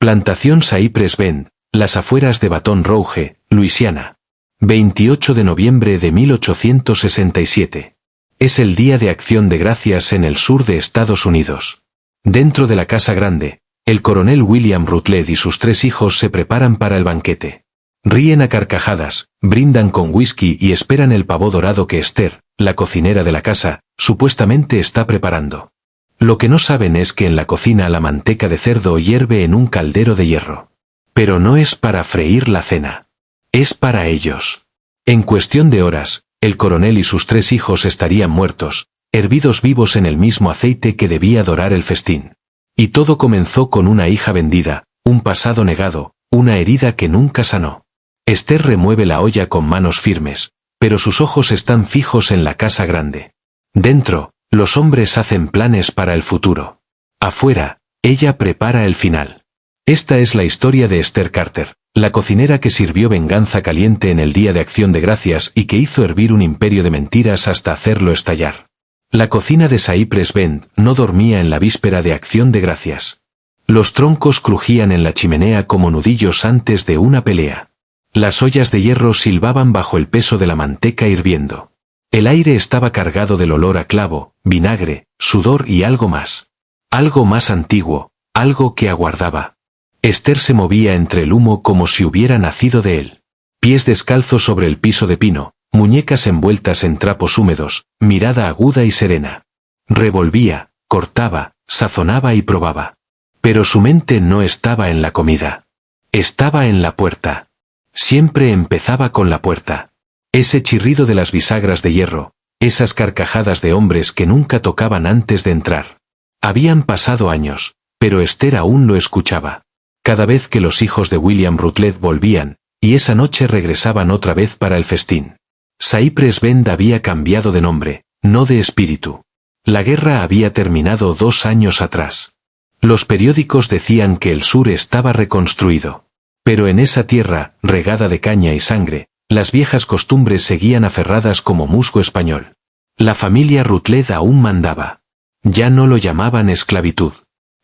Plantación Cypress Bend, las afueras de Baton Rouge, Luisiana. 28 de noviembre de 1867. Es el Día de Acción de Gracias en el sur de Estados Unidos. Dentro de la Casa Grande, el coronel William Rutledge y sus 3 hijos se preparan para el banquete. Ríen a carcajadas, brindan con whisky y esperan el pavo dorado que Esther, la cocinera de la casa, supuestamente está preparando. Lo que no saben es que en la cocina la manteca de cerdo hierve en un caldero de hierro. Pero no es para freír la cena. Es para ellos. En cuestión de horas, el coronel y sus 3 hijos estarían muertos, hervidos vivos en el mismo aceite que debía dorar el festín. Y todo comenzó con una hija vendida, un pasado negado, una herida que nunca sanó. Esther remueve la olla con manos firmes, pero sus ojos están fijos en la Casa Grande. Dentro, los hombres hacen planes para el futuro. Afuera, ella prepara el final. Esta es la historia de Esther Carter, la cocinera que sirvió venganza caliente en el Día de Acción de Gracias y que hizo hervir un imperio de mentiras hasta hacerlo estallar. La cocina de Cypress Bend no dormía en la víspera de Acción de Gracias. Los troncos crujían en la chimenea como nudillos antes de una pelea. Las ollas de hierro silbaban bajo el peso de la manteca hirviendo. El aire estaba cargado del olor a clavo, vinagre, sudor y algo más. Algo más antiguo, algo que aguardaba. Esther se movía entre el humo como si hubiera nacido de él. Pies descalzos sobre el piso de pino, muñecas envueltas en trapos húmedos, mirada aguda y serena. Revolvía, cortaba, sazonaba y probaba. Pero su mente no estaba en la comida. Estaba en la puerta. Siempre empezaba con la puerta. Ese chirrido de las bisagras de hierro, esas carcajadas de hombres que nunca tocaban antes de entrar. Habían pasado años, pero Esther aún lo escuchaba. Cada vez que los hijos de William Rutledge volvían, y esa noche regresaban otra vez para el festín. Cypress Bend había cambiado de nombre, no de espíritu. La guerra había terminado 2 años atrás. Los periódicos decían que el sur estaba reconstruido. Pero en esa tierra, regada de caña y sangre, las viejas costumbres seguían aferradas como musgo español. La familia Rutledge aún mandaba. Ya no lo llamaban esclavitud.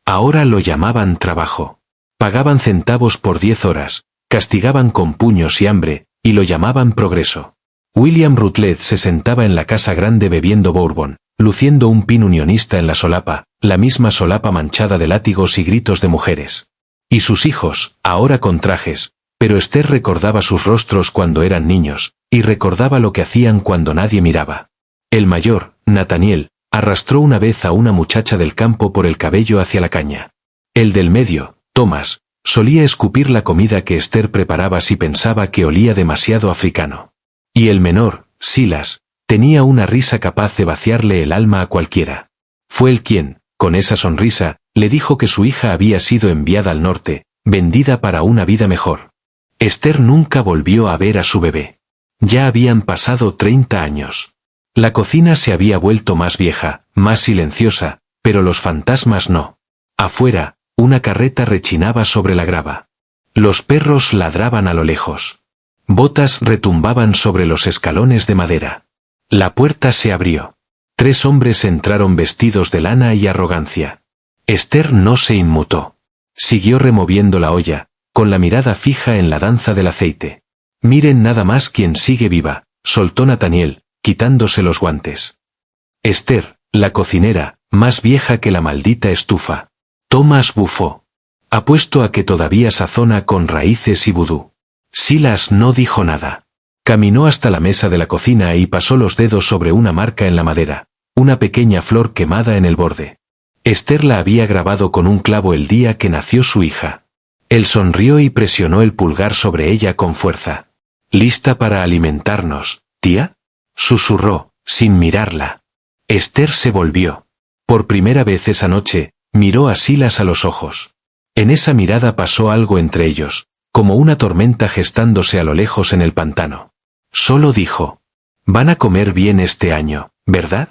Ahora lo llamaban trabajo. Pagaban centavos por 10 horas, castigaban con puños y hambre, y lo llamaban progreso. William Rutledge se sentaba en la Casa Grande bebiendo bourbon, luciendo un pin unionista en la solapa, la misma solapa manchada de látigos y gritos de mujeres. Y sus hijos, ahora con trajes, pero Esther recordaba sus rostros cuando eran niños, y recordaba lo que hacían cuando nadie miraba. El mayor, Nathaniel, arrastró una vez a una muchacha del campo por el cabello hacia la caña. El del medio, Thomas, solía escupir la comida que Esther preparaba si pensaba que olía demasiado africano. Y el menor, Silas, tenía una risa capaz de vaciarle el alma a cualquiera. Fue él quien, con esa sonrisa, le dijo que su hija había sido enviada al norte, vendida para una vida mejor. Esther nunca volvió a ver a su bebé. Ya habían pasado 30 años. La cocina se había vuelto más vieja, más silenciosa, pero los fantasmas no. Afuera, una carreta rechinaba sobre la grava. Los perros ladraban a lo lejos. Botas retumbaban sobre los escalones de madera. La puerta se abrió. 3 hombres entraron vestidos de lana y arrogancia. Esther no se inmutó. Siguió removiendo la olla, con la mirada fija en la danza del aceite. Miren nada más quién sigue viva, soltó Nathaniel, quitándose los guantes. Esther, la cocinera, más vieja que la maldita estufa. Thomas bufó. Apuesto a que todavía sazona con raíces y vudú. Silas no dijo nada. Caminó hasta la mesa de la cocina y pasó los dedos sobre una marca en la madera, una pequeña flor quemada en el borde. Esther la había grabado con un clavo el día que nació su hija. Él sonrió y presionó el pulgar sobre ella con fuerza. ¿Lista para alimentarnos, tía?, susurró, sin mirarla. Esther se volvió. Por primera vez esa noche, miró a Silas a los ojos. En esa mirada pasó algo entre ellos, como una tormenta gestándose a lo lejos en el pantano. Solo dijo: «Van a comer bien este año, ¿verdad?».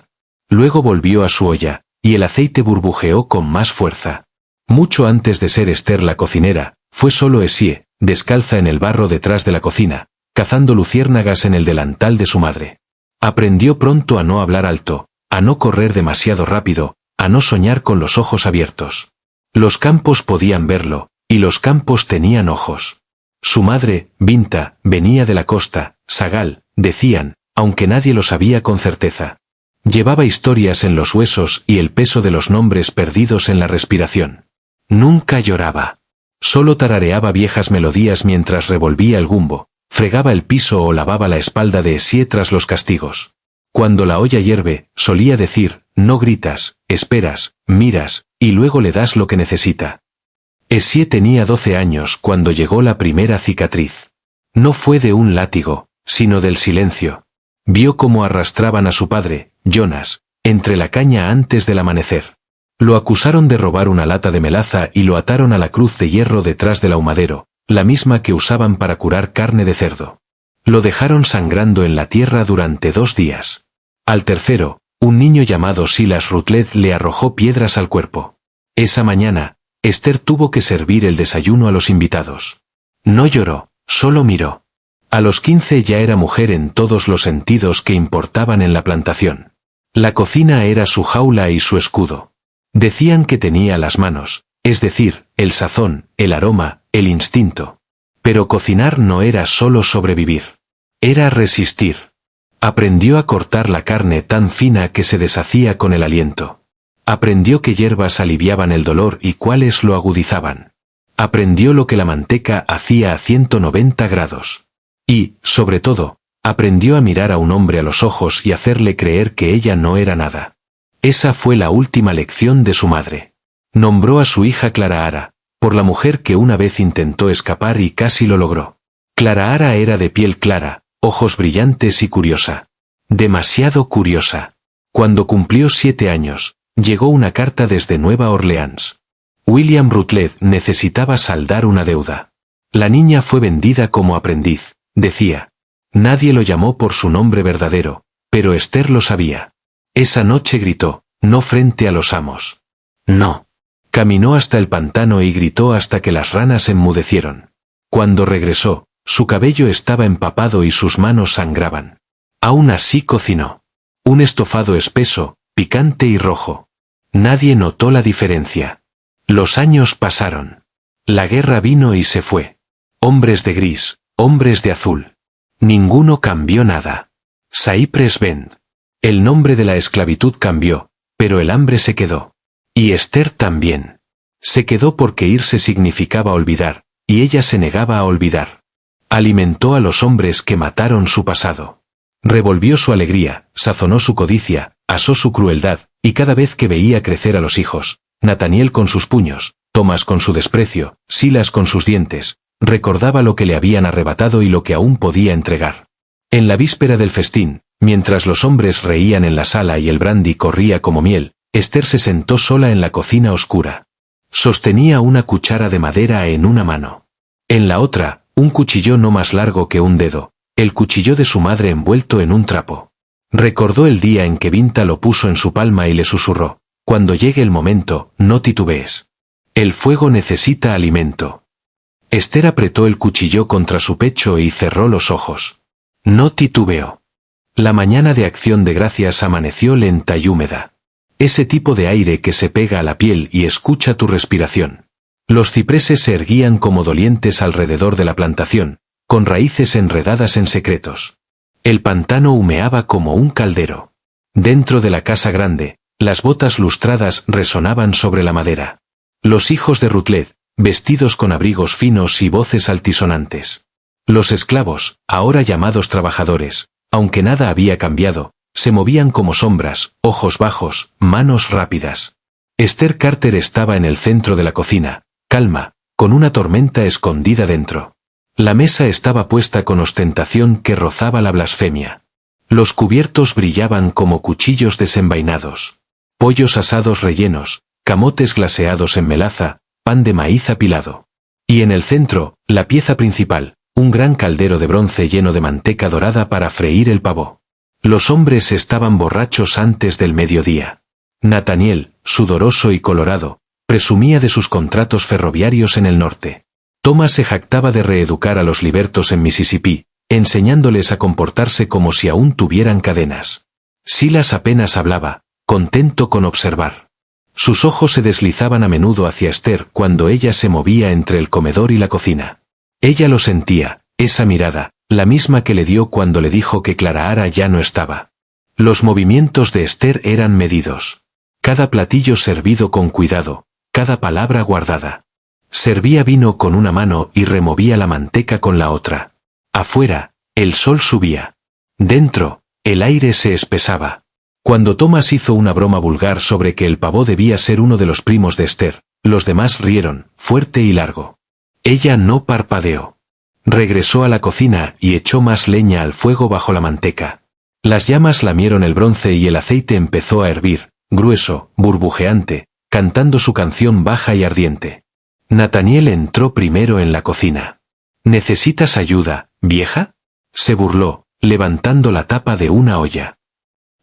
Luego volvió a su olla, y el aceite burbujeó con más fuerza. Mucho antes de ser Esther la cocinera, fue solo Essie, descalza en el barro detrás de la cocina, cazando luciérnagas en el delantal de su madre. Aprendió pronto a no hablar alto, a no correr demasiado rápido, a no soñar con los ojos abiertos. Los campos podían verlo, Y los campos tenían ojos. Su madre, Binta, venía de la costa, Sagal, decían, aunque nadie lo sabía con certeza. Llevaba historias en los huesos y el peso de los nombres perdidos en la respiración. Nunca lloraba. Solo tarareaba viejas melodías mientras revolvía el gumbo, fregaba el piso o lavaba la espalda de Essie tras los castigos. Cuando la olla hierve, solía decir, no gritas, esperas, miras, y luego le das lo que necesita. Essie tenía 12 años cuando llegó la primera cicatriz. No fue de un látigo, sino del silencio. Vio cómo arrastraban a su padre, Jonas, entre la caña antes del amanecer. Lo acusaron de robar una lata de melaza y lo ataron a la cruz de hierro detrás del ahumadero, la misma que usaban para curar carne de cerdo. Lo dejaron sangrando en la tierra durante 2 días. Al tercero, un niño llamado Silas Rutledge le arrojó piedras al cuerpo. Esa mañana, Esther tuvo que servir el desayuno a los invitados. No lloró, solo miró. A los 15 ya era mujer en todos los sentidos que importaban en la plantación. La cocina era su jaula y su escudo. Decían que tenía las manos, es decir, el sazón, el aroma, el instinto. Pero cocinar no era solo sobrevivir. Era resistir. Aprendió a cortar la carne tan fina que se deshacía con el aliento. Aprendió que hierbas aliviaban el dolor y cuáles lo agudizaban. Aprendió lo que la manteca hacía a 190 grados. Y, sobre todo, aprendió a mirar a un hombre a los ojos y hacerle creer que ella no era nada. Esa fue la última lección de su madre. Nombró a su hija Clarahara, por la mujer que una vez intentó escapar y casi lo logró. Clarahara era de piel clara, ojos brillantes y curiosa. Demasiado curiosa. Cuando cumplió 7 años, llegó una carta desde Nueva Orleans. William Rutledge necesitaba saldar una deuda. La niña fue vendida como aprendiz, decía. Nadie lo llamó por su nombre verdadero, pero Esther lo sabía. Esa noche gritó, no frente a los amos. No. Caminó hasta el pantano y gritó hasta que las ranas enmudecieron. Cuando regresó, su cabello estaba empapado y sus manos sangraban. Aún así cocinó. Un estofado espeso, picante y rojo. Nadie notó la diferencia. Los años pasaron. La guerra vino y se fue. Hombres de gris, hombres de azul. Ninguno cambió nada. Cypress Bend. El nombre de la esclavitud cambió, pero el hambre se quedó. Y Esther también. Se quedó porque irse significaba olvidar, y ella se negaba a olvidar. Alimentó a los hombres que mataron su pasado. Revolvió su alegría, sazonó su codicia, asó su crueldad, y cada vez que veía crecer a los hijos, Nathaniel con sus puños, Thomas con su desprecio, Silas con sus dientes, recordaba lo que le habían arrebatado y lo que aún podía entregar. En la víspera del festín, mientras los hombres reían en la sala y el brandy corría como miel, Esther se sentó sola en la cocina oscura. Sostenía una cuchara de madera en una mano. En la otra, un cuchillo no más largo que un dedo, el cuchillo de su madre envuelto en un trapo. Recordó el día en que Binta lo puso en su palma y le susurró, cuando llegue el momento, no titubees. El fuego necesita alimento. Esther apretó el cuchillo contra su pecho y cerró los ojos. No titubeó. La mañana de Acción de Gracias amaneció lenta y húmeda. Ese tipo de aire que se pega a la piel y escucha tu respiración. Los cipreses se erguían como dolientes alrededor de la plantación, con raíces enredadas en secretos. El pantano humeaba como un caldero. Dentro de la casa grande, las botas lustradas resonaban sobre la madera. Los hijos de Rutledge, vestidos con abrigos finos y voces altisonantes. Los esclavos, ahora llamados trabajadores, aunque nada había cambiado, se movían como sombras, ojos bajos, manos rápidas. Esther Carter estaba en el centro de la cocina, calma, con una tormenta escondida dentro. La mesa estaba puesta con ostentación que rozaba la blasfemia. Los cubiertos brillaban como cuchillos desenvainados. Pollos asados rellenos, camotes glaseados en melaza, pan de maíz apilado. Y en el centro, la pieza principal, un gran caldero de bronce lleno de manteca dorada para freír el pavo. Los hombres estaban borrachos antes del mediodía. Nathaniel, sudoroso y colorado, presumía de sus contratos ferroviarios en el norte. Thomas se jactaba de reeducar a los libertos en Mississippi, enseñándoles a comportarse como si aún tuvieran cadenas. Silas apenas hablaba, contento con observar. Sus ojos se deslizaban a menudo hacia Esther cuando ella se movía entre el comedor y la cocina. Ella lo sentía, esa mirada, la misma que le dio cuando le dijo que Clara ya no estaba. Los movimientos de Esther eran medidos. Cada platillo servido con cuidado, cada palabra guardada. Servía vino con una mano y removía la manteca con la otra. Afuera, el sol subía. Dentro, el aire se espesaba. Cuando Thomas hizo una broma vulgar sobre que el pavó debía ser uno de los primos de Esther, los demás rieron, fuerte y largo. Ella no parpadeó. Regresó a la cocina y echó más leña al fuego bajo la manteca. Las llamas lamieron el bronce y el aceite empezó a hervir, grueso, burbujeante, cantando su canción baja y ardiente. Nathaniel entró primero en la cocina. ¿Necesitas ayuda, vieja? Se burló, levantando la tapa de una olla.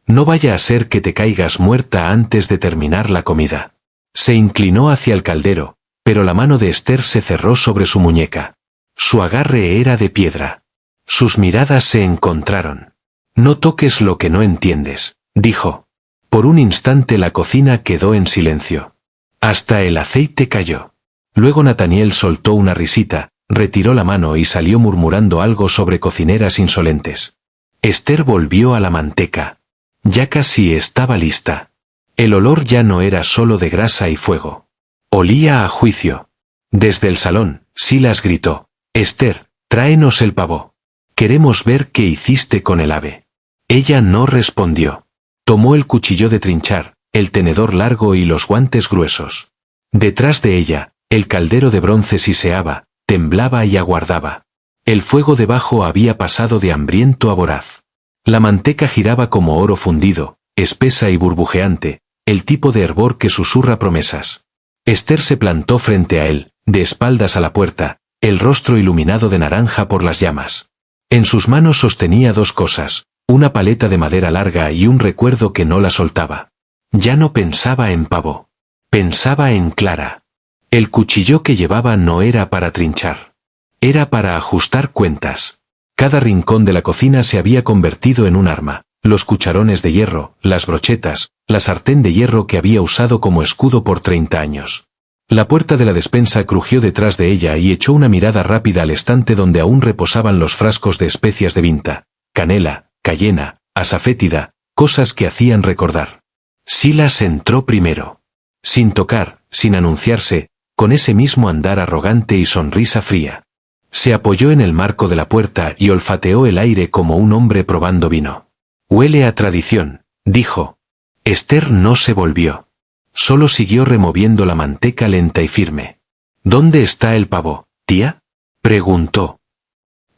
No vaya a ser que te caigas muerta antes de terminar la comida. Se inclinó hacia el caldero, pero la mano de Esther se cerró sobre su muñeca. Su agarre era de piedra. Sus miradas se encontraron. No toques lo que no entiendes, dijo. Por un instante la cocina quedó en silencio. Hasta el aceite cayó. Luego Nathaniel soltó una risita, retiró la mano y salió murmurando algo sobre cocineras insolentes. Esther volvió a la manteca. Ya casi estaba lista. El olor ya no era solo de grasa y fuego. Olía a juicio. Desde el salón, Silas gritó: «Esther, tráenos el pavó. Queremos ver qué hiciste con el ave». Ella no respondió. Tomó el cuchillo de trinchar, el tenedor largo y los guantes gruesos. Detrás de ella, el caldero de bronce siseaba, temblaba y aguardaba. El fuego debajo había pasado de hambriento a voraz. La manteca giraba como oro fundido, espesa y burbujeante, el tipo de hervor que susurra promesas. Esther se plantó frente a él, de espaldas a la puerta, el rostro iluminado de naranja por las llamas. En sus manos sostenía dos cosas, una paleta de madera larga y un recuerdo que no la soltaba. Ya no pensaba en pavo. Pensaba en Clara. El cuchillo que llevaba no era para trinchar. Era para ajustar cuentas. Cada rincón de la cocina se había convertido en un arma, los cucharones de hierro, las brochetas, la sartén de hierro que había usado como escudo por 30 años. La puerta de la despensa crujió detrás de ella y echó una mirada rápida al estante donde aún reposaban los frascos de especias de vinta, canela, cayena, asafétida, cosas que hacían recordar. Silas entró primero. Sin tocar, sin anunciarse, con ese mismo andar arrogante y sonrisa fría. Se apoyó en el marco de la puerta y olfateó el aire como un hombre probando vino. «Huele a tradición», dijo. Esther no se volvió. Solo siguió removiendo la manteca lenta y firme. «¿Dónde está el pavo, tía?», preguntó.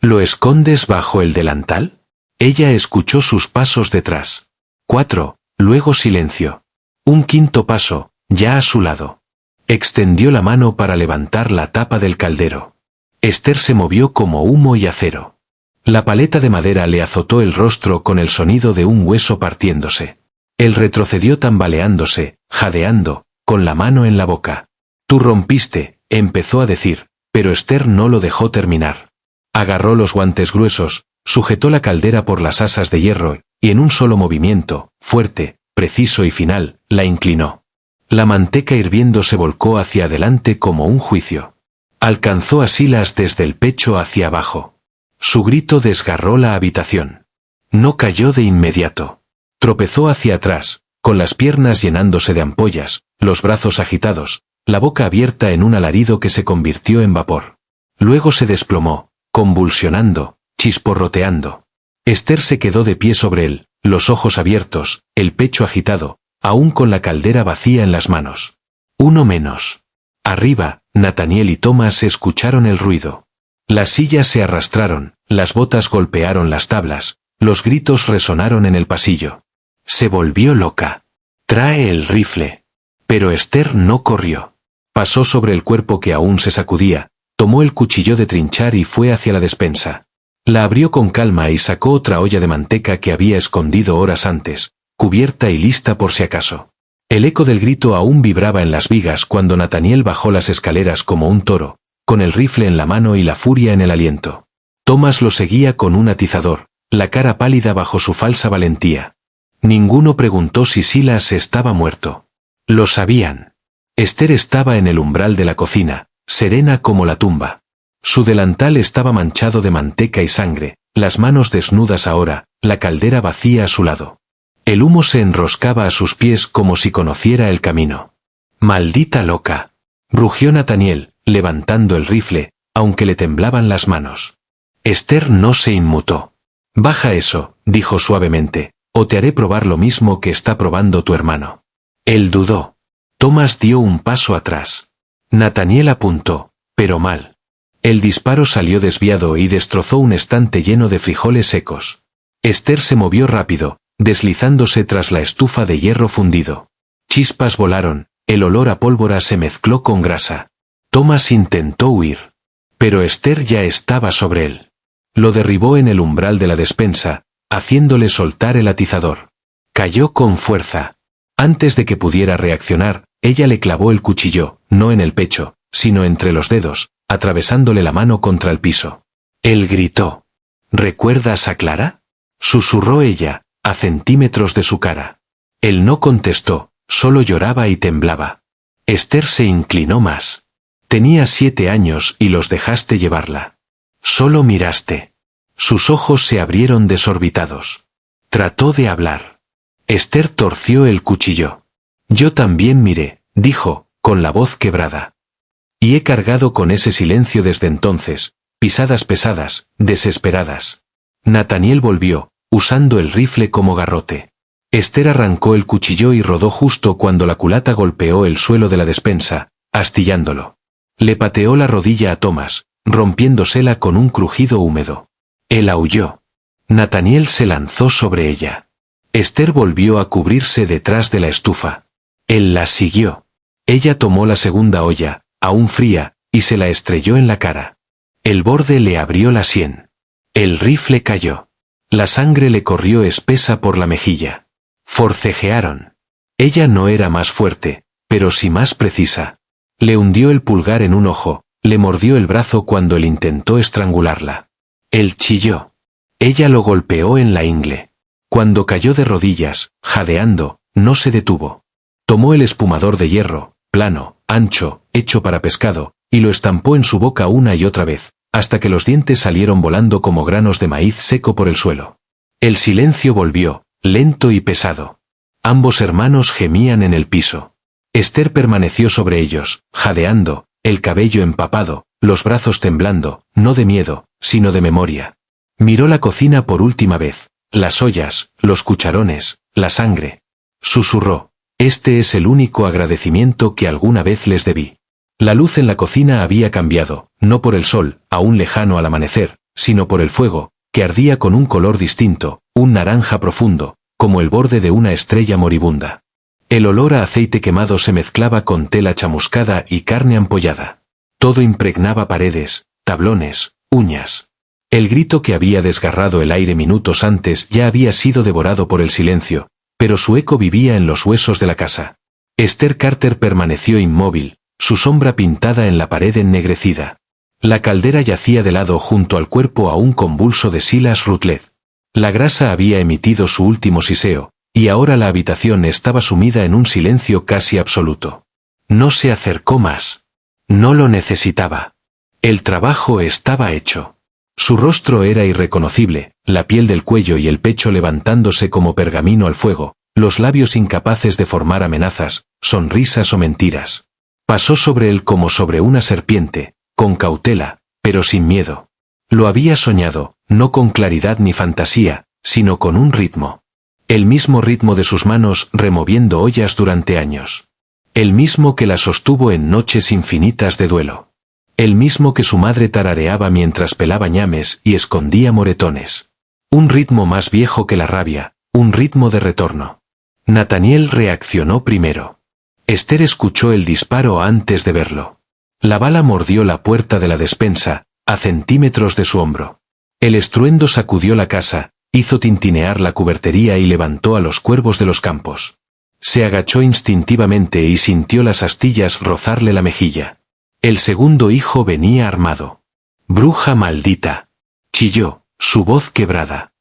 «¿Lo escondes bajo el delantal?». Ella escuchó sus pasos detrás. 4, luego silencio. Un quinto paso, ya a su lado. Extendió la mano para levantar la tapa del caldero. Esther se movió como humo y acero. La paleta de madera le azotó el rostro con el sonido de un hueso partiéndose. Él retrocedió tambaleándose, jadeando, con la mano en la boca. «Tú rompiste», empezó a decir, pero Esther no lo dejó terminar. Agarró los guantes gruesos, sujetó la caldera por las asas de hierro, y en un solo movimiento, fuerte, preciso y final, la inclinó. La manteca hirviendo se volcó hacia adelante como un juicio. Alcanzó a Silas desde el pecho hacia abajo. Su grito desgarró la habitación. No cayó de inmediato. Tropezó hacia atrás, con las piernas llenándose de ampollas, los brazos agitados, la boca abierta en un alarido que se convirtió en vapor. Luego se desplomó, convulsionando, chisporroteando. Esther se quedó de pie sobre él, los ojos abiertos, el pecho agitado, aún con la caldera vacía en las manos. Uno menos. Arriba, Nathaniel y Thomas escucharon el ruido. Las sillas se arrastraron, las botas golpearon las tablas, los gritos resonaron en el pasillo. Se volvió loca. «Trae el rifle». Pero Esther no corrió. Pasó sobre el cuerpo que aún se sacudía, tomó el cuchillo de trinchar y fue hacia la despensa. La abrió con calma y sacó otra olla de manteca que había escondido horas antes, cubierta y lista por si acaso. El eco del grito aún vibraba en las vigas cuando Nathaniel bajó las escaleras como un toro, con el rifle en la mano y la furia en el aliento. Thomas lo seguía con un atizador, la cara pálida bajo su falsa valentía. Ninguno preguntó si Silas estaba muerto. Lo sabían. Esther estaba en el umbral de la cocina, serena como la tumba. Su delantal estaba manchado de manteca y sangre, las manos desnudas ahora, la caldera vacía a su lado. El humo se enroscaba a sus pies como si conociera el camino. «¡Maldita loca!», rugió Nathaniel, levantando el rifle, aunque le temblaban las manos. Esther no se inmutó. «Baja eso», dijo suavemente, «o te haré probar lo mismo que está probando tu hermano». Él dudó. Thomas dio un paso atrás. Nathaniel apuntó, pero mal. El disparo salió desviado y destrozó un estante lleno de frijoles secos. Esther se movió rápido, deslizándose tras la estufa de hierro fundido. Chispas volaron, el olor a pólvora se mezcló con grasa. Thomas intentó huir. Pero Esther ya estaba sobre él. Lo derribó en el umbral de la despensa, haciéndole soltar el atizador. Cayó con fuerza. Antes de que pudiera reaccionar, ella le clavó el cuchillo, no en el pecho, sino entre los dedos, atravesándole la mano contra el piso. Él gritó. «¿Recuerdas a Clara?», susurró ella, a centímetros de su cara. Él no contestó, solo lloraba y temblaba. Esther se inclinó más. «Tenía 7 años y los dejaste llevarla. Solo miraste». Sus ojos se abrieron desorbitados. Trató de hablar. Esther torció el cuchillo. «Yo también miré», dijo, con la voz quebrada. «Y he cargado con ese silencio desde entonces, pisadas pesadas, desesperadas». Nathaniel volvió, usando el rifle como garrote. Esther arrancó el cuchillo y rodó justo cuando la culata golpeó el suelo de la despensa, astillándolo. Le pateó la rodilla a Thomas, rompiéndosela con un crujido húmedo. Él aulló. Nathaniel se lanzó sobre ella. Esther volvió a cubrirse detrás de la estufa. Él la siguió. Ella tomó la segunda olla, aún fría, y se la estrelló en la cara. El borde le abrió la sien. El rifle cayó. La sangre le corrió espesa por la mejilla. Forcejearon. Ella no era más fuerte, pero sí más precisa. Le hundió el pulgar en un ojo, le mordió el brazo cuando él intentó estrangularla. Él chilló. Ella lo golpeó en la ingle. Cuando cayó de rodillas, jadeando, no se detuvo. Tomó el espumador de hierro, plano, ancho, hecho para pescado, y lo estampó en su boca una y otra vez, hasta que los dientes salieron volando como granos de maíz seco por el suelo. El silencio volvió, lento y pesado. Ambos hermanos gemían en el piso. Esther permaneció sobre ellos, jadeando, el cabello empapado, los brazos temblando, no de miedo, sino de memoria. Miró la cocina por última vez, las ollas, los cucharones, la sangre. Susurró: «Este es el único agradecimiento que alguna vez les debí». La luz en la cocina había cambiado, no por el sol, aún lejano al amanecer, sino por el fuego, que ardía con un color distinto, un naranja profundo, como el borde de una estrella moribunda. El olor a aceite quemado se mezclaba con tela chamuscada y carne ampollada. Todo impregnaba paredes, tablones, uñas. El grito que había desgarrado el aire minutos antes ya había sido devorado por el silencio, pero su eco vivía en los huesos de la casa. Esther Carter permaneció inmóvil, su sombra pintada en la pared ennegrecida. La caldera yacía de lado junto al cuerpo aún convulso de Silas Rutledge. La grasa había emitido su último siseo, y ahora la habitación estaba sumida en un silencio casi absoluto. No se acercó más. No lo necesitaba. El trabajo estaba hecho. Su rostro era irreconocible, la piel del cuello y el pecho levantándose como pergamino al fuego, los labios incapaces de formar amenazas, sonrisas o mentiras. Pasó sobre él como sobre una serpiente, con cautela, pero sin miedo. Lo había soñado, no con claridad ni fantasía, sino con un ritmo. El mismo ritmo de sus manos removiendo ollas durante años. El mismo que la sostuvo en noches infinitas de duelo. El mismo que su madre tarareaba mientras pelaba ñames y escondía moretones. Un ritmo más viejo que la rabia, un ritmo de retorno. Nathaniel reaccionó primero. Esther escuchó el disparo antes de verlo. La bala mordió la puerta de la despensa, a centímetros de su hombro. El estruendo sacudió la casa, hizo tintinear la cubertería y levantó a los cuervos de los campos. Se agachó instintivamente y sintió las astillas rozarle la mejilla. El segundo hijo venía armado. «¡Bruja maldita!», chilló, su voz quebrada.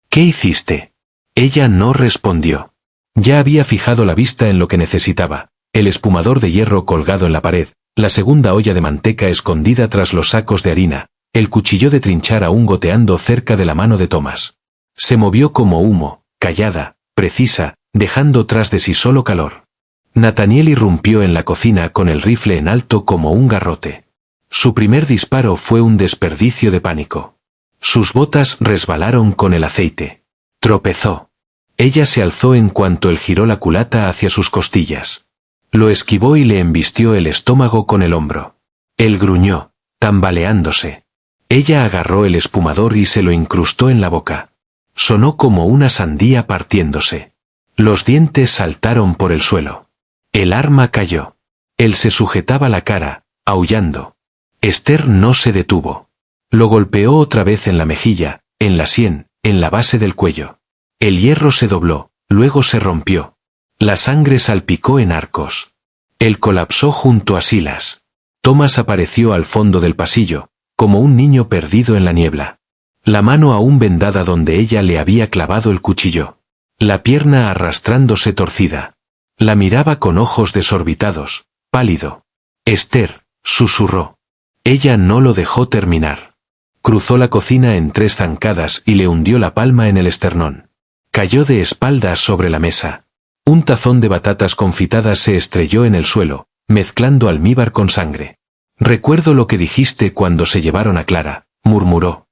«¿Qué hiciste?». Ella no respondió. Ya había fijado la vista en lo que necesitaba: el espumador de hierro colgado en la pared, la segunda olla de manteca escondida tras los sacos de harina, el cuchillo de trinchar aún goteando cerca de la mano de Thomas. Se movió como humo, callada, precisa, dejando tras de sí solo calor. Nathaniel irrumpió en la cocina con el rifle en alto como un garrote. Su primer disparo fue un desperdicio de pánico. Sus botas resbalaron con el aceite. Tropezó. Ella se alzó en cuanto él giró la culata hacia sus costillas. Lo esquivó y le embistió el estómago con el hombro. Él gruñó, tambaleándose. Ella agarró el espumador y se lo incrustó en la boca. Sonó como una sandía partiéndose. Los dientes saltaron por el suelo. El arma cayó. Él se sujetaba la cara, aullando. Esther no se detuvo. Lo golpeó otra vez en la mejilla, en la sien, en la base del cuello. El hierro se dobló, luego se rompió. La sangre salpicó en arcos. Él colapsó junto a Silas. Thomas apareció al fondo del pasillo, como un niño perdido en la niebla. La mano aún vendada donde ella le había clavado el cuchillo. La pierna arrastrándose torcida. La miraba con ojos desorbitados, pálido. Esther, susurró. Ella no lo dejó terminar. Cruzó la cocina en 3 zancadas y le hundió la palma en el esternón. Cayó de espaldas sobre la mesa. Un tazón de batatas confitadas se estrelló en el suelo, mezclando almíbar con sangre. Recuerdo lo que dijiste cuando se llevaron a Clara, murmuró.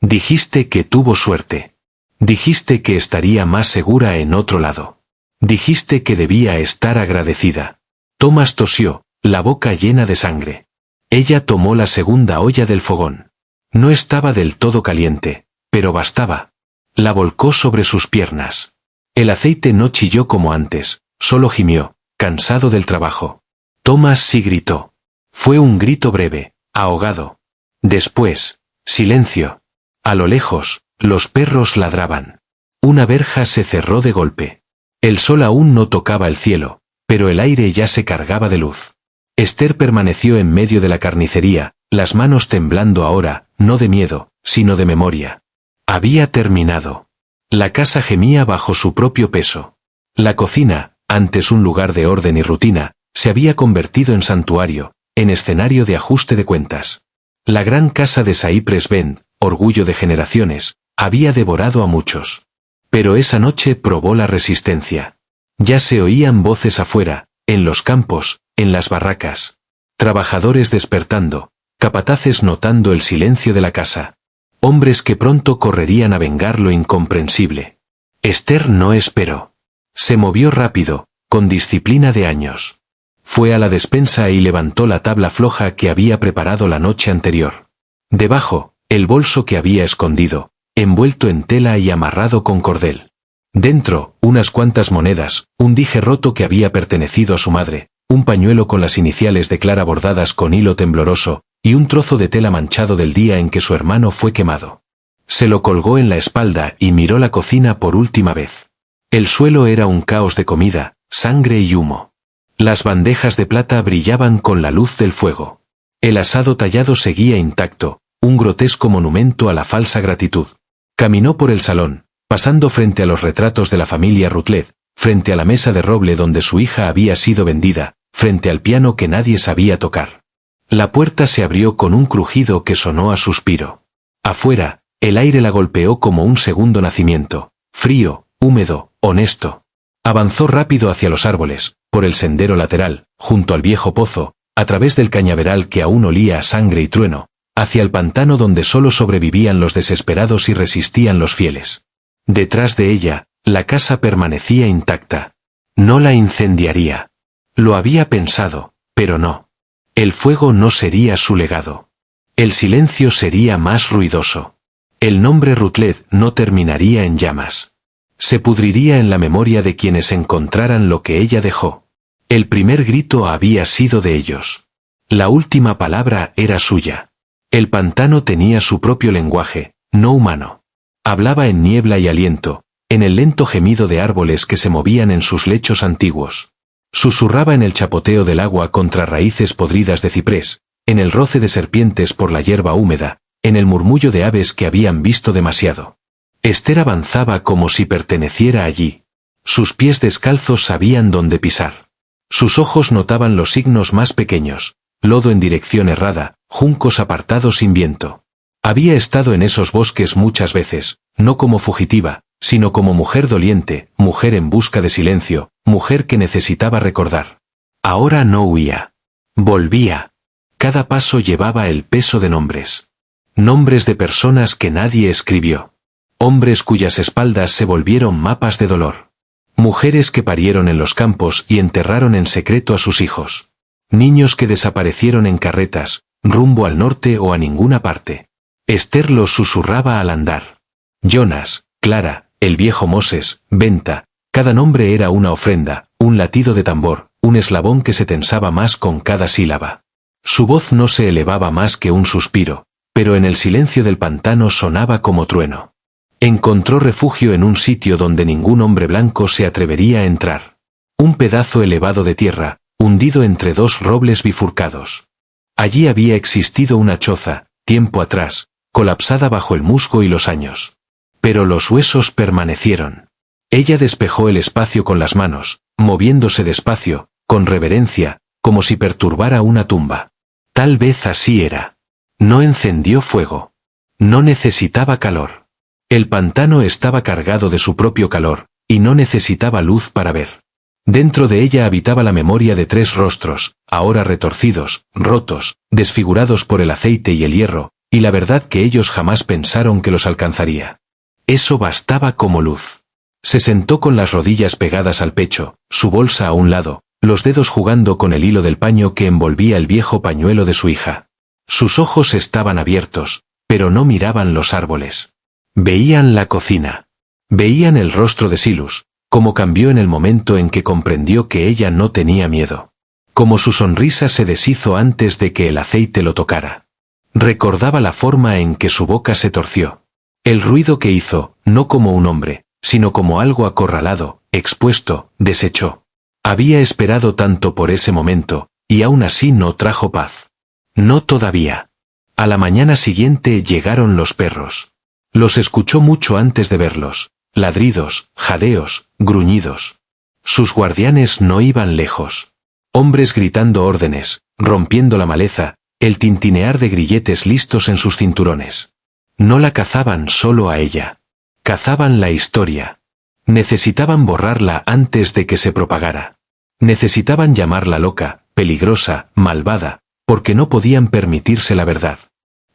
Dijiste que tuvo suerte. Dijiste que estaría más segura en otro lado. Dijiste que debía estar agradecida. Thomas tosió, la boca llena de sangre. Ella tomó la segunda olla del fogón. No estaba del todo caliente, pero bastaba. La volcó sobre sus piernas. El aceite no chilló como antes, solo gimió, cansado del trabajo. Thomas sí gritó. Fue un grito breve, ahogado. Después, silencio. A lo lejos, los perros ladraban. Una verja se cerró de golpe. El sol aún no tocaba el cielo, pero el aire ya se cargaba de luz. Esther permaneció en medio de la carnicería, las manos temblando ahora, no de miedo, sino de memoria. Había terminado. La casa gemía bajo su propio peso. La cocina, antes un lugar de orden y rutina, se había convertido en santuario, en escenario de ajuste de cuentas. La gran casa de Cypress Bend, orgullo de generaciones, había devorado a muchos. Pero esa noche probó la resistencia. Ya se oían voces afuera, en los campos, en las barracas. Trabajadores despertando, capataces notando el silencio de la casa. Hombres que pronto correrían a vengar lo incomprensible. Esther no esperó. Se movió rápido, con disciplina de años. Fue a la despensa y levantó la tabla floja que había preparado la noche anterior. Debajo, el bolso que había escondido, envuelto en tela y amarrado con cordel. Dentro, unas cuantas monedas, un dije roto que había pertenecido a su madre, un pañuelo con las iniciales de Clara bordadas con hilo tembloroso, y un trozo de tela manchado del día en que su hermano fue quemado. Se lo colgó en la espalda y miró la cocina por última vez. El suelo era un caos de comida, sangre y humo. Las bandejas de plata brillaban con la luz del fuego. El asado tallado seguía intacto, un grotesco monumento a la falsa gratitud. Caminó por el salón, pasando frente a los retratos de la familia Rutledge, frente a la mesa de roble donde su hija había sido vendida, frente al piano que nadie sabía tocar. La puerta se abrió con un crujido que sonó a suspiro. Afuera, el aire la golpeó como un segundo nacimiento, frío, húmedo, honesto. Avanzó rápido hacia los árboles, por el sendero lateral, junto al viejo pozo, a través del cañaveral que aún olía a sangre y trueno, hacia el pantano donde solo sobrevivían los desesperados y resistían los fieles. Detrás de ella, la casa permanecía intacta. No la incendiaría. Lo había pensado, pero no. El fuego no sería su legado. El silencio sería más ruidoso. El nombre Rutledge no terminaría en llamas. Se pudriría en la memoria de quienes encontraran lo que ella dejó. El primer grito había sido de ellos. La última palabra era suya. El pantano tenía su propio lenguaje, no humano. Hablaba en niebla y aliento, en el lento gemido de árboles que se movían en sus lechos antiguos. Susurraba en el chapoteo del agua contra raíces podridas de ciprés, en el roce de serpientes por la hierba húmeda, en el murmullo de aves que habían visto demasiado. Esther avanzaba como si perteneciera allí. Sus pies descalzos sabían dónde pisar. Sus ojos notaban los signos más pequeños, lodo en dirección errada, juncos apartados sin viento. Había estado en esos bosques muchas veces, no como fugitiva, sino como mujer doliente, mujer en busca de silencio, mujer que necesitaba recordar. Ahora no huía. Volvía. Cada paso llevaba el peso de nombres. Nombres de personas que nadie escribió. Hombres cuyas espaldas se volvieron mapas de dolor. Mujeres que parieron en los campos y enterraron en secreto a sus hijos. Niños que desaparecieron en carretas, rumbo al norte o a ninguna parte. Esther los susurraba al andar. Jonas, Clara, el viejo Moses, Benta, cada nombre era una ofrenda, un latido de tambor, un eslabón que se tensaba más con cada sílaba. Su voz no se elevaba más que un suspiro, pero en el silencio del pantano sonaba como trueno. Encontró refugio en un sitio donde ningún hombre blanco se atrevería a entrar. Un pedazo elevado de tierra, hundido entre dos robles bifurcados. Allí había existido una choza, tiempo atrás, colapsada bajo el musgo y los años. Pero los huesos permanecieron. Ella despejó el espacio con las manos, moviéndose despacio, con reverencia, como si perturbara una tumba. Tal vez así era. No encendió fuego. No necesitaba calor. El pantano estaba cargado de su propio calor, y no necesitaba luz para ver. Dentro de ella habitaba la memoria de 3 rostros, ahora retorcidos, rotos, desfigurados por el aceite y el hierro, y la verdad que ellos jamás pensaron que los alcanzaría. Eso bastaba como luz. Se sentó con las rodillas pegadas al pecho, su bolsa a un lado, los dedos jugando con el hilo del paño que envolvía el viejo pañuelo de su hija. Sus ojos estaban abiertos, pero no miraban los árboles. Veían la cocina. Veían el rostro de Silus, cómo cambió en el momento en que comprendió que ella no tenía miedo. Como su sonrisa se deshizo antes de que el aceite lo tocara. Recordaba la forma en que su boca se torció. El ruido que hizo, no como un hombre, sino como algo acorralado, expuesto, deshecho. Había esperado tanto por ese momento, y aún así no trajo paz. No todavía. A la mañana siguiente llegaron los perros. Los escuchó mucho antes de verlos, ladridos, jadeos, gruñidos. Sus guardianes no iban lejos. Hombres gritando órdenes, rompiendo la maleza, el tintinear de grilletes listos en sus cinturones. No la cazaban solo a ella. Cazaban la historia. Necesitaban borrarla antes de que se propagara. Necesitaban llamarla loca, peligrosa, malvada, porque no podían permitirse la verdad.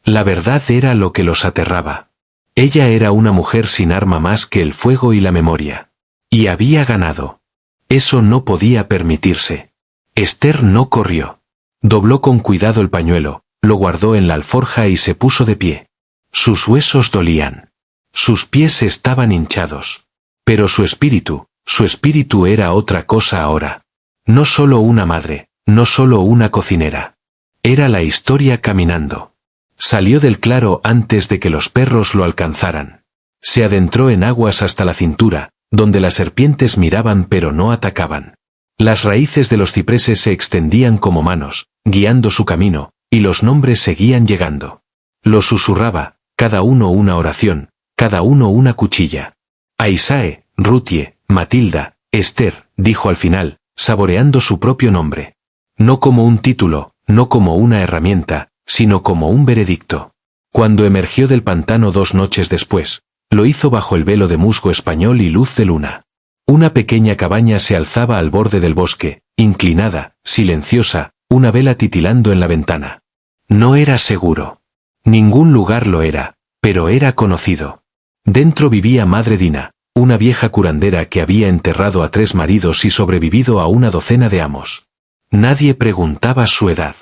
La verdad era lo que los aterraba. Ella era una mujer sin arma más que el fuego y la memoria. Y había ganado. Eso no podía permitirse. Esther no corrió. Dobló con cuidado el pañuelo, lo guardó en la alforja y se puso de pie. Sus huesos dolían. Sus pies estaban hinchados. Pero su espíritu era otra cosa ahora. No solo una madre, no solo una cocinera. Era la historia caminando. Salió del claro antes de que los perros lo alcanzaran. Se adentró en aguas hasta la cintura, donde las serpientes miraban pero no atacaban. Las raíces de los cipreses se extendían como manos, guiando su camino, y los nombres seguían llegando. Los susurraba, cada uno una oración, cada uno una cuchilla. Aisae, Rutie, Matilda, Esther, dijo al final, saboreando su propio nombre. No como un título, no como una herramienta, sino como un veredicto. Cuando emergió del pantano 2 noches después, lo hizo bajo el velo de musgo español y luz de luna. Una pequeña cabaña se alzaba al borde del bosque, inclinada, silenciosa, una vela titilando en la ventana. No era seguro. Ningún lugar lo era, pero era conocido. Dentro vivía Madre Dina, una vieja curandera que había enterrado a 3 maridos y sobrevivido a una docena de amos. Nadie preguntaba su edad.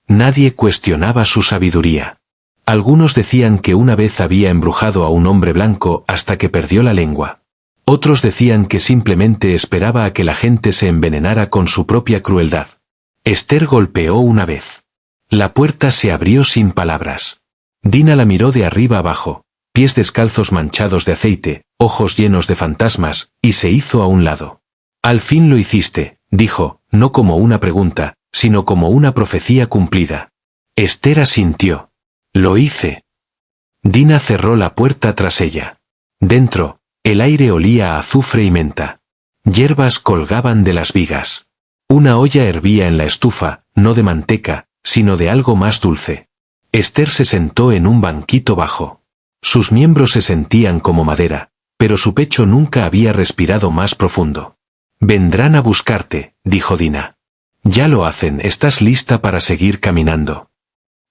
Nadie cuestionaba su sabiduría. Algunos decían que una vez había embrujado a un hombre blanco hasta que perdió la lengua. Otros decían que simplemente esperaba a que la gente se envenenara con su propia crueldad. Esther golpeó una vez. La puerta se abrió sin palabras. Dina la miró de arriba abajo, pies descalzos manchados de aceite, ojos llenos de fantasmas, y se hizo a un lado. Al fin lo hiciste, dijo, no como una pregunta, sino como una profecía cumplida. Esther asintió. Lo hice. Dina cerró la puerta tras ella. Dentro, el aire olía a azufre y menta. Hierbas colgaban de las vigas. Una olla hervía en la estufa, no de manteca, sino de algo más dulce. Esther se sentó en un banquito bajo. Sus miembros se sentían como madera, pero su pecho nunca había respirado más profundo. «Vendrán a buscarte», dijo Dina. «Ya lo hacen, ¿estás lista para seguir caminando?»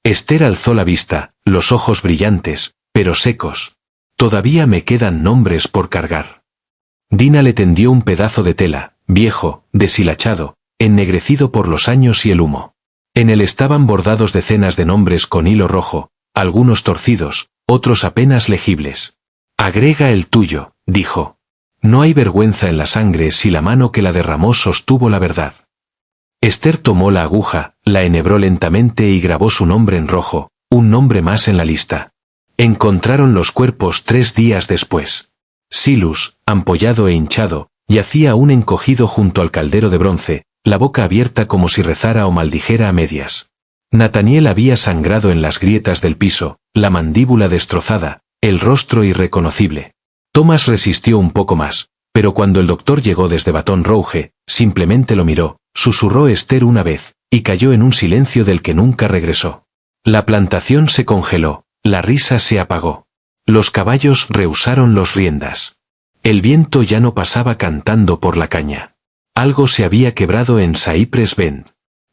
Esther alzó la vista, los ojos brillantes, pero secos. «Todavía me quedan nombres por cargar». Dina le tendió un pedazo de tela, viejo, deshilachado, ennegrecido por los años y el humo. En él estaban bordados decenas de nombres con hilo rojo, algunos torcidos, otros apenas legibles. «Agrega el tuyo», dijo. «No hay vergüenza en la sangre si la mano que la derramó sostuvo la verdad». Esther tomó la aguja, la enhebró lentamente y grabó su nombre en rojo, un nombre más en la lista. Encontraron los cuerpos 3 días después. Silus, ampollado e hinchado, yacía aún encogido junto al caldero de bronce, la boca abierta como si rezara o maldijera a medias. Nathaniel había sangrado en las grietas del piso, la mandíbula destrozada, el rostro irreconocible. Thomas resistió un poco más, pero cuando el doctor llegó desde Baton Rouge, simplemente lo miró, susurró Esther una vez, y cayó en un silencio del que nunca regresó. La plantación se congeló, la risa se apagó. Los caballos rehusaron los riendas. El viento ya no pasaba cantando por la caña. Algo se había quebrado en Cypress Bend.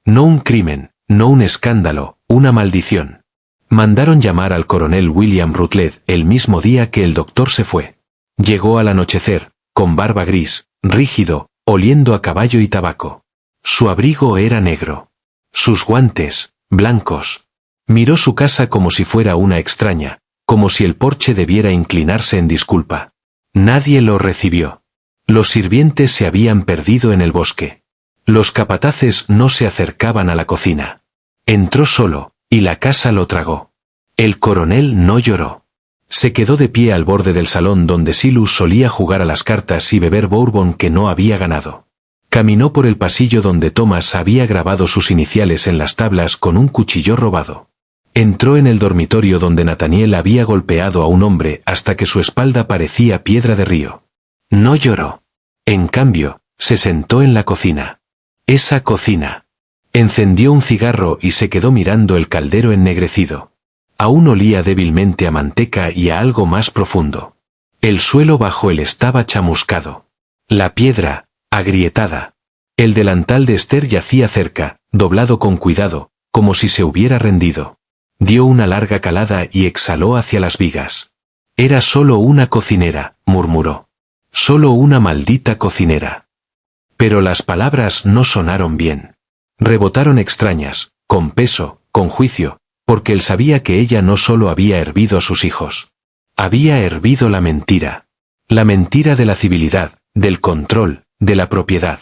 No un crimen, no un escándalo, una maldición. Mandaron llamar al coronel William Rutledge el mismo día que el doctor se fue. Llegó al anochecer, con barba gris, rígido, oliendo a caballo y tabaco. Su abrigo era negro. Sus guantes, blancos. Miró su casa como si fuera una extraña, como si el porche debiera inclinarse en disculpa. Nadie lo recibió. Los sirvientes se habían perdido en el bosque. Los capataces no se acercaban a la cocina. Entró solo, y la casa lo tragó. El coronel no lloró. Se quedó de pie al borde del salón donde Silus solía jugar a las cartas y beber bourbon que no había ganado. Caminó por el pasillo donde Thomas había grabado sus iniciales en las tablas con un cuchillo robado. Entró en el dormitorio donde Nathaniel había golpeado a un hombre hasta que su espalda parecía piedra de río. No lloró. En cambio, se sentó en la cocina. Esa cocina. Encendió un cigarro y se quedó mirando el caldero ennegrecido. Aún olía débilmente a manteca y a algo más profundo. El suelo bajo él estaba chamuscado. La piedra, agrietada. El delantal de Esther yacía cerca, doblado con cuidado, como si se hubiera rendido. Dio una larga calada y exhaló hacia las vigas. Era solo una cocinera, murmuró. Solo una maldita cocinera. Pero las palabras no sonaron bien. Rebotaron extrañas, con peso, con juicio, porque él sabía que ella no solo había hervido a sus hijos. Había hervido la mentira. La mentira de la civilidad, del control, de la propiedad.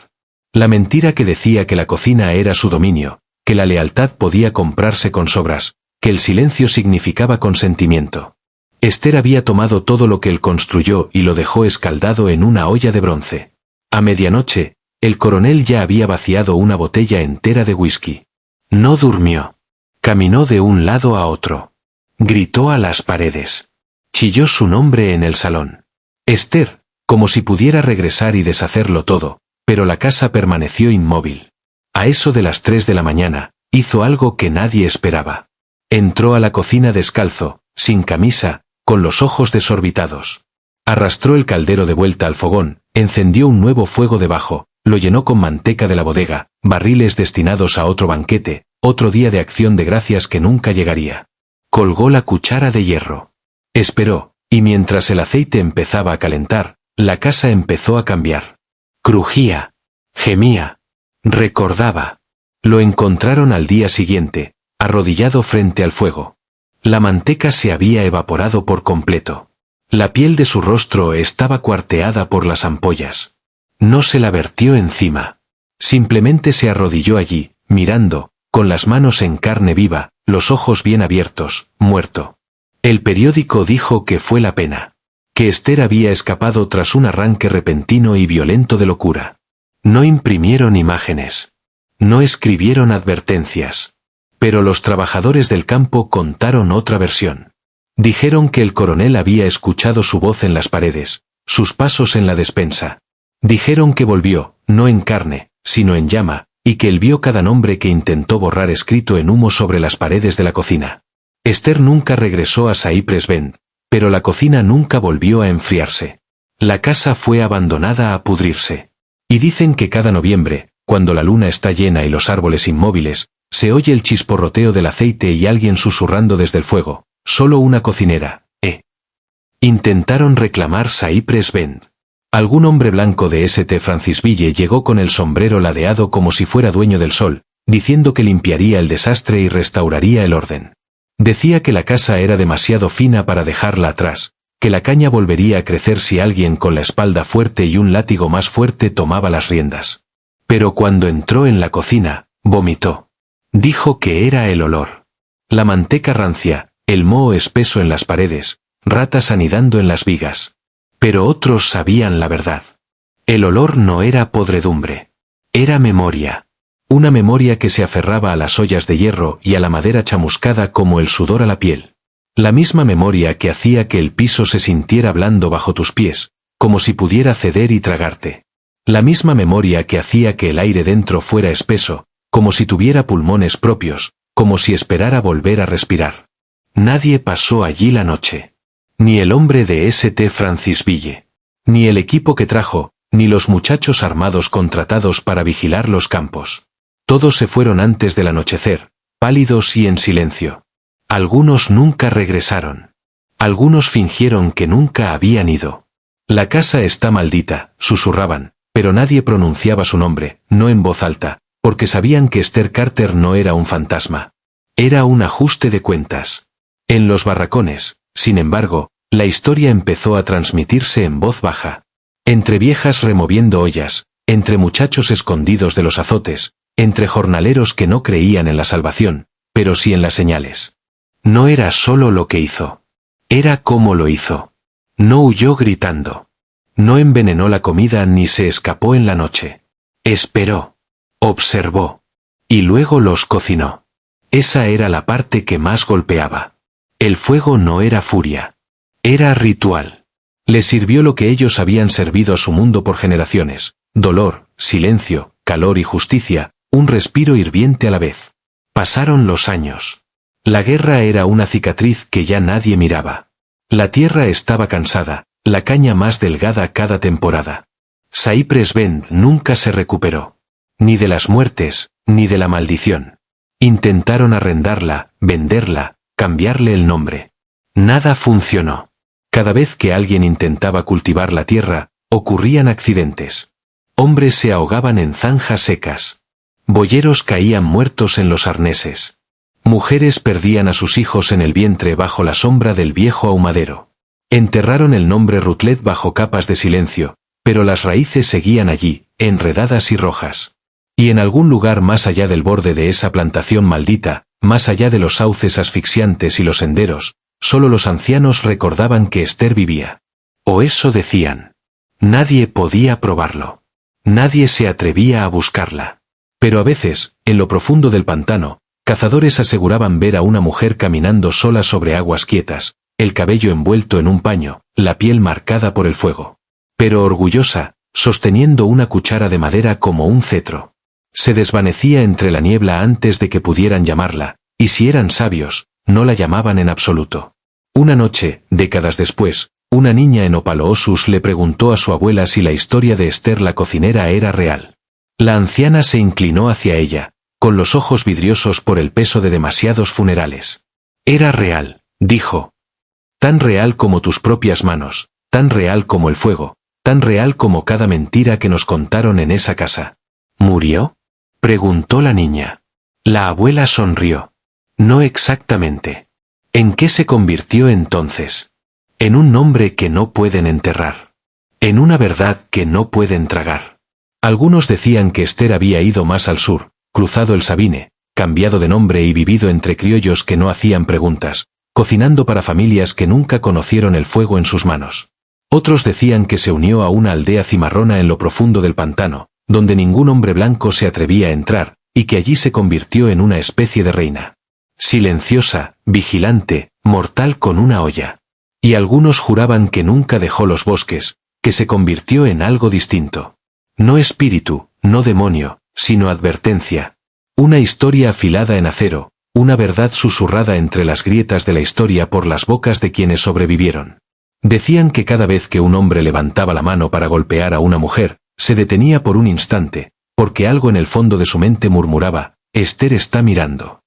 La mentira que decía que la cocina era su dominio, que la lealtad podía comprarse con sobras, que el silencio significaba consentimiento. Esther había tomado todo lo que él construyó y lo dejó escaldado en una olla de bronce. A medianoche, el coronel ya había vaciado una botella entera de whisky. No durmió. Caminó de un lado a otro. Gritó a las paredes. Chilló su nombre en el salón. Esther, como si pudiera regresar y deshacerlo todo, pero la casa permaneció inmóvil. A eso de las 3 de la mañana, hizo algo que nadie esperaba. Entró a la cocina descalzo, sin camisa, con los ojos desorbitados. Arrastró el caldero de vuelta al fogón, encendió un nuevo fuego debajo, lo llenó con manteca de la bodega, barriles destinados a otro banquete, otro día de acción de gracias que nunca llegaría. Colgó la cuchara de hierro. Esperó, y mientras el aceite empezaba a calentar, la casa empezó a cambiar. Crujía. Gemía. Recordaba. Lo encontraron al día siguiente, arrodillado frente al fuego. La manteca se había evaporado por completo. La piel de su rostro estaba cuarteada por las ampollas. No se la vertió encima. Simplemente se arrodilló allí, mirando, con las manos en carne viva, los ojos bien abiertos, muerto. El periódico dijo que fue la pena. Que Esther había escapado tras un arranque repentino y violento de locura. No imprimieron imágenes. No escribieron advertencias. Pero los trabajadores del campo contaron otra versión. Dijeron que el coronel había escuchado su voz en las paredes, sus pasos en la despensa. Dijeron que volvió, no en carne, sino en llama, y que él vio cada nombre que intentó borrar escrito en humo sobre las paredes de la cocina. Esther nunca regresó a Cypress Bend, pero la cocina nunca volvió a enfriarse. La casa fue abandonada a pudrirse. Y dicen que cada noviembre, cuando la luna está llena y los árboles inmóviles, se oye el chisporroteo del aceite y alguien susurrando desde el fuego, solo una cocinera, Intentaron reclamar Cypress Bend. Algún hombre blanco de St. Francisville llegó con el sombrero ladeado como si fuera dueño del sol, diciendo que limpiaría el desastre y restauraría el orden. Decía que la casa era demasiado fina para dejarla atrás, que la caña volvería a crecer si alguien con la espalda fuerte y un látigo más fuerte tomaba las riendas. Pero cuando entró en la cocina, vomitó. Dijo que era el olor. La manteca rancia, el moho espeso en las paredes, ratas anidando en las vigas. Pero otros sabían la verdad. El olor no era podredumbre. Era memoria. Una memoria que se aferraba a las ollas de hierro y a la madera chamuscada como el sudor a la piel. La misma memoria que hacía que el piso se sintiera blando bajo tus pies, como si pudiera ceder y tragarte. La misma memoria que hacía que el aire dentro fuera espeso, como si tuviera pulmones propios, como si esperara volver a respirar. Nadie pasó allí la noche. Ni el hombre de St. Francisville. Ni el equipo que trajo, ni los muchachos armados contratados para vigilar los campos. Todos se fueron antes del anochecer, pálidos y en silencio. Algunos nunca regresaron. Algunos fingieron que nunca habían ido. La casa está maldita, susurraban, pero nadie pronunciaba su nombre, no en voz alta, porque sabían que Esther Carter no era un fantasma. Era un ajuste de cuentas. En los barracones, sin embargo, la historia empezó a transmitirse en voz baja. Entre viejas removiendo ollas, entre muchachos escondidos de los azotes, entre jornaleros que no creían en la salvación, pero sí en las señales. No era solo lo que hizo. Era cómo lo hizo. No huyó gritando. No envenenó la comida ni se escapó en la noche. Esperó. Observó. Y luego los cocinó. Esa era la parte que más golpeaba. El fuego no era furia. Era ritual. Les sirvió lo que ellos habían servido a su mundo por generaciones: dolor, silencio, calor y justicia, un respiro hirviente a la vez. Pasaron los años. La guerra era una cicatriz que ya nadie miraba. La tierra estaba cansada, la caña más delgada cada temporada. Cypress Bend nunca se recuperó. Ni de las muertes, ni de la maldición. Intentaron arrendarla, venderla, cambiarle el nombre. Nada funcionó. Cada vez que alguien intentaba cultivar la tierra, ocurrían accidentes. Hombres se ahogaban en zanjas secas. Boyeros caían muertos en los arneses. Mujeres perdían a sus hijos en el vientre bajo la sombra del viejo ahumadero. Enterraron el nombre Rutledge bajo capas de silencio, pero las raíces seguían allí, enredadas y rojas. Y en algún lugar más allá del borde de esa plantación maldita, más allá de los sauces asfixiantes y los senderos, solo los ancianos recordaban que Esther vivía. O eso decían. Nadie podía probarlo. Nadie se atrevía a buscarla. Pero a veces, en lo profundo del pantano, cazadores aseguraban ver a una mujer caminando sola sobre aguas quietas, el cabello envuelto en un paño, la piel marcada por el fuego. Pero orgullosa, sosteniendo una cuchara de madera como un cetro. Se desvanecía entre la niebla antes de que pudieran llamarla, y si eran sabios, no la llamaban en absoluto. Una noche, décadas después, una niña en Opelousas le preguntó a su abuela si la historia de Esther la cocinera era real. La anciana se inclinó hacia ella, con los ojos vidriosos por el peso de demasiados funerales. Era real, dijo. Tan real como tus propias manos, tan real como el fuego, tan real como cada mentira que nos contaron en esa casa. ¿Murió?, preguntó la niña. La abuela sonrió. No exactamente. ¿En qué se convirtió entonces? En un nombre que no pueden enterrar. En una verdad que no pueden tragar. Algunos decían que Esther había ido más al sur, cruzado el Sabine, cambiado de nombre y vivido entre criollos que no hacían preguntas, cocinando para familias que nunca conocieron el fuego en sus manos. Otros decían que se unió a una aldea cimarrona en lo profundo del pantano, donde ningún hombre blanco se atrevía a entrar, y que allí se convirtió en una especie de reina. Silenciosa, vigilante, mortal con una olla. Y algunos juraban que nunca dejó los bosques, que se convirtió en algo distinto. No espíritu, no demonio, sino advertencia. Una historia afilada en acero, una verdad susurrada entre las grietas de la historia por las bocas de quienes sobrevivieron. Decían que cada vez que un hombre levantaba la mano para golpear a una mujer, se detenía por un instante, porque algo en el fondo de su mente murmuraba, Esther está mirando.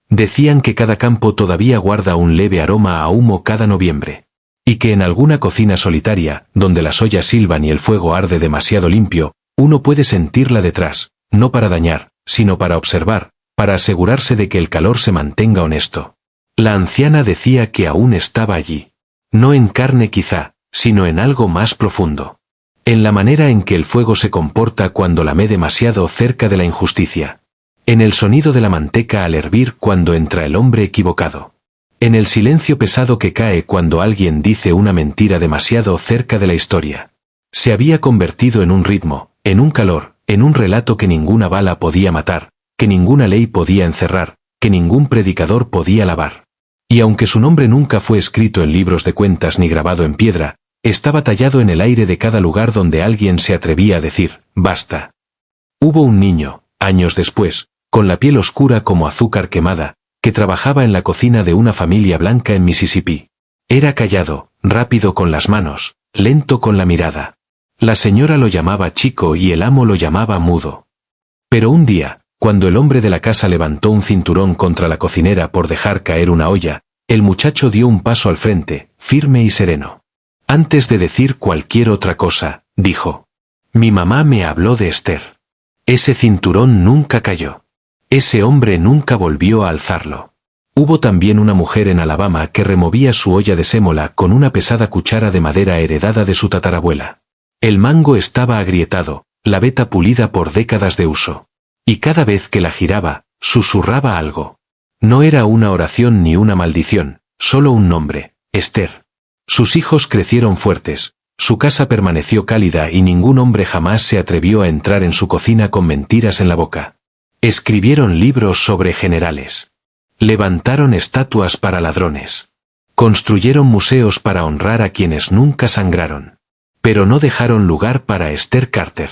Decían que cada campo todavía guarda un leve aroma a humo cada noviembre. Y que en alguna cocina solitaria, donde las ollas silban y el fuego arde demasiado limpio, uno puede sentirla detrás, no para dañar, sino para observar, para asegurarse de que el calor se mantenga honesto. La anciana decía que aún estaba allí. No en carne quizá, sino en algo más profundo. En la manera en que el fuego se comporta cuando lame demasiado cerca de la injusticia. En el sonido de la manteca al hervir cuando entra el hombre equivocado. En el silencio pesado que cae cuando alguien dice una mentira demasiado cerca de la historia. Se había convertido en un ritmo, en un calor, en un relato que ninguna bala podía matar, que ninguna ley podía encerrar, que ningún predicador podía lavar. Y aunque su nombre nunca fue escrito en libros de cuentas ni grabado en piedra, estaba tallado en el aire de cada lugar donde alguien se atrevía a decir, basta. Hubo un niño, años después, con la piel oscura como azúcar quemada, que trabajaba en la cocina de una familia blanca en Mississippi. Era callado, rápido con las manos, lento con la mirada. La señora lo llamaba chico y el amo lo llamaba mudo. Pero un día, cuando el hombre de la casa levantó un cinturón contra la cocinera por dejar caer una olla, el muchacho dio un paso al frente, firme y sereno. Antes de decir cualquier otra cosa, dijo: Mi mamá me habló de Esther. Ese cinturón nunca cayó. Ese hombre nunca volvió a alzarlo. Hubo también una mujer en Alabama que removía su olla de sémola con una pesada cuchara de madera heredada de su tatarabuela. El mango estaba agrietado, la veta pulida por décadas de uso. Y cada vez que la giraba, susurraba algo. No era una oración ni una maldición, solo un nombre, Esther. Sus hijos crecieron fuertes, su casa permaneció cálida y ningún hombre jamás se atrevió a entrar en su cocina con mentiras en la boca. Escribieron libros sobre generales. Levantaron estatuas para ladrones. Construyeron museos para honrar a quienes nunca sangraron. Pero no dejaron lugar para Esther Carter.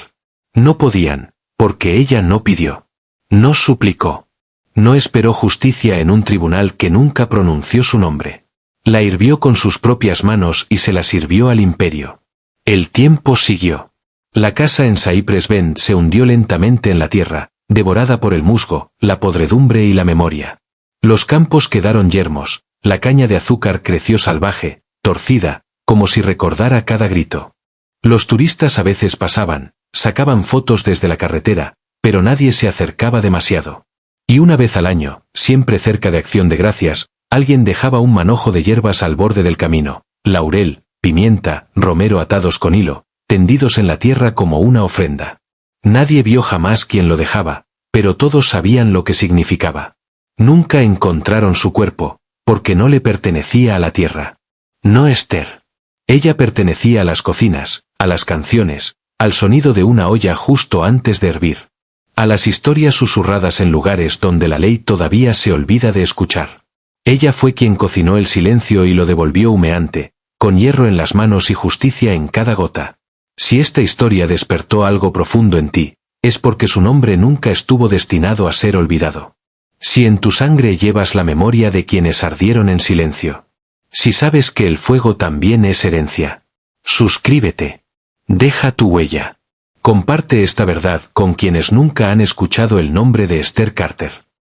No podían, porque ella no pidió. No suplicó. No esperó justicia en un tribunal que nunca pronunció su nombre. La hirvió con sus propias manos y se la sirvió al imperio. El tiempo siguió. La casa en Cypress Bend se hundió lentamente en la tierra, devorada por el musgo, la podredumbre y la memoria. Los campos quedaron yermos, la caña de azúcar creció salvaje, torcida, como si recordara cada grito. Los turistas a veces pasaban, sacaban fotos desde la carretera, pero nadie se acercaba demasiado. Y una vez al año, siempre cerca de Acción de Gracias, alguien dejaba un manojo de hierbas al borde del camino, laurel, pimienta, romero atados con hilo, tendidos en la tierra como una ofrenda. Nadie vio jamás quién lo dejaba, pero todos sabían lo que significaba. Nunca encontraron su cuerpo, porque no le pertenecía a la tierra. No Esther. Ella pertenecía a las cocinas, a las canciones, al sonido de una olla justo antes de hervir. A las historias susurradas en lugares donde la ley todavía se olvida de escuchar. Ella fue quien cocinó el silencio y lo devolvió humeante, con hierro en las manos y justicia en cada gota. Si esta historia despertó algo profundo en ti, es porque su nombre nunca estuvo destinado a ser olvidado. Si en tu sangre llevas la memoria de quienes ardieron en silencio. Si sabes que el fuego también es herencia. Suscríbete. Deja tu huella. Comparte esta verdad con quienes nunca han escuchado el nombre de Esther Carter.